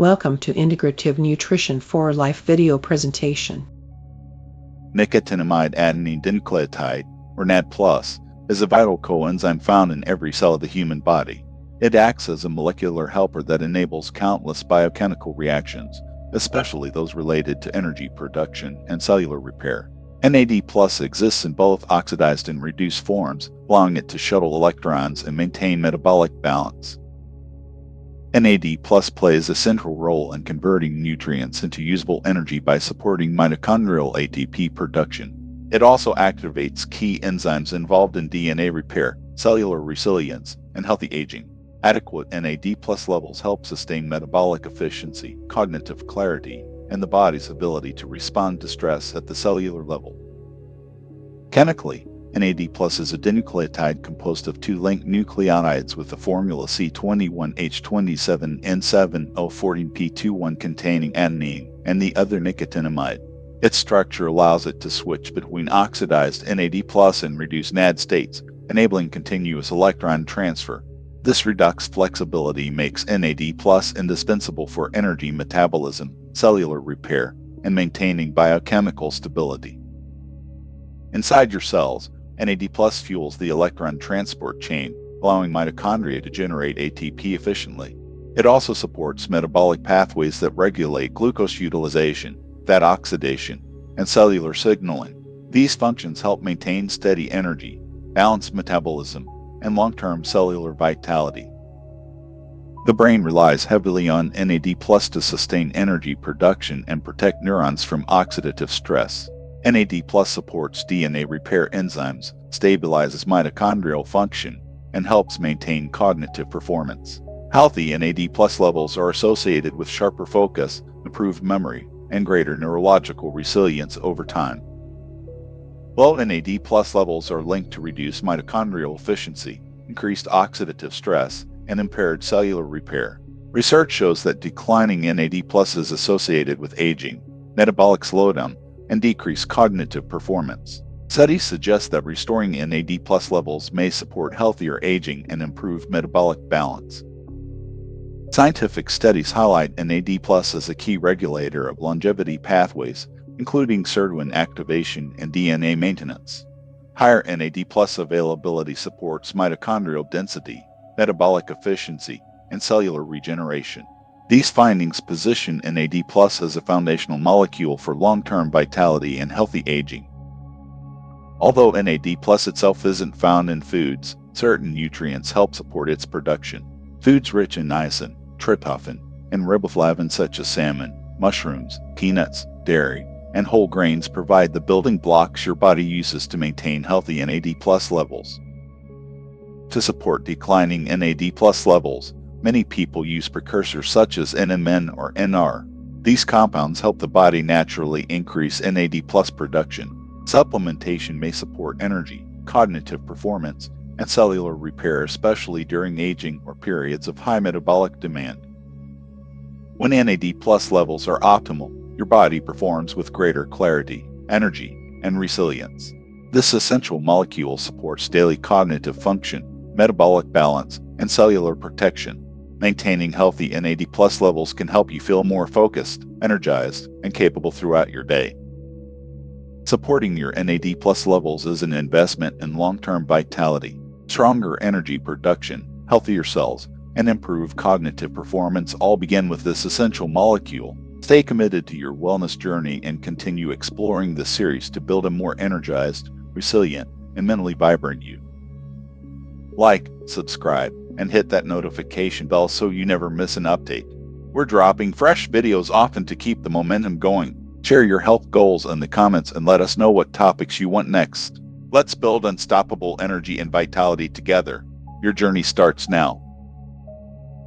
Welcome to Integrative Nutrition for Life video presentation. Nicotinamide Adenine Dinucleotide, or NAD+, is a vital coenzyme found in every cell of the human body. It acts as a molecular helper that enables countless biochemical reactions, especially those related to energy production and cellular repair. NAD+ exists in both oxidized and reduced forms, allowing it to shuttle electrons and maintain metabolic balance. NAD+ plays a central role in converting nutrients into usable energy by supporting mitochondrial ATP production. It also activates key enzymes involved in DNA repair, cellular resilience, and healthy aging. Adequate NAD+ levels help sustain metabolic efficiency, cognitive clarity, and the body's ability to respond to stress at the cellular level. Chemically, NAD+ is a dinucleotide composed of two linked nucleotides with the formula C21H27N7O14P21 containing adenine and the other nicotinamide. Its structure allows it to switch between oxidized NAD+ and reduced NAD states, enabling continuous electron transfer. This redox flexibility makes NAD+ indispensable for energy metabolism, cellular repair, and maintaining biochemical stability. Inside your cells, NAD+ fuels the electron transport chain, allowing mitochondria to generate ATP efficiently. It also supports metabolic pathways that regulate glucose utilization, fat oxidation, and cellular signaling. These functions help maintain steady energy, balance metabolism, and long-term cellular vitality. The brain relies heavily on NAD+ to sustain energy production and protect neurons from oxidative stress. NAD+ supports DNA repair enzymes, stabilizes mitochondrial function, and helps maintain cognitive performance. Healthy NAD+ levels are associated with sharper focus, improved memory, and greater neurological resilience over time. Low NAD+ levels are linked to reduced mitochondrial efficiency, increased oxidative stress, and impaired cellular repair. Research shows that declining NAD+ is associated with aging, metabolic slowdown, and decreased cognitive performance. Studies suggest that restoring NAD+ levels may support healthier aging and improve metabolic balance. Scientific studies highlight NAD+ as a key regulator of longevity pathways, including sirtuin activation and DNA maintenance. Higher NAD+ availability supports mitochondrial density, metabolic efficiency, and cellular regeneration. These findings position NAD+ as a foundational molecule for long-term vitality and healthy aging. Although NAD+ itself isn't found in foods, certain nutrients help support its production. Foods rich in niacin, tryptophan, and riboflavin such as salmon, mushrooms, peanuts, dairy, and whole grains provide the building blocks your body uses to maintain healthy NAD+ levels. To support declining NAD+ levels, many people use precursors such as NMN or NR. These compounds help the body naturally increase NAD+ production. Supplementation may support energy, cognitive performance, and cellular repair, especially during aging or periods of high metabolic demand. When NAD+ levels are optimal, your body performs with greater clarity, energy, and resilience. This essential molecule supports daily cognitive function, metabolic balance, and cellular protection. Maintaining healthy NAD+ levels can help you feel more focused, energized, and capable throughout your day. Supporting your NAD+ levels is an investment in long-term vitality. Stronger energy production, healthier cells, and improved cognitive performance all begin with this essential molecule. Stay committed to your wellness journey and continue exploring this series to build a more energized, resilient, and mentally vibrant you. Like, subscribe, and hit that notification bell so you never miss an update. We're dropping fresh videos often to keep the momentum going. Share your health goals in the comments and let us know what topics you want next. Let's build unstoppable energy and vitality together. Your journey starts now.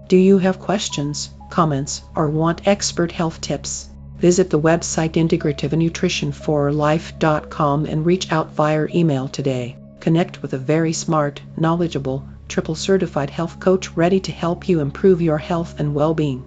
Do you have questions, comments, or want expert health tips? Visit the website integrativenutritionforlife.com and reach out via email today. Connect with a very smart, knowledgeable, triple certified health coach ready to help you improve your health and well-being.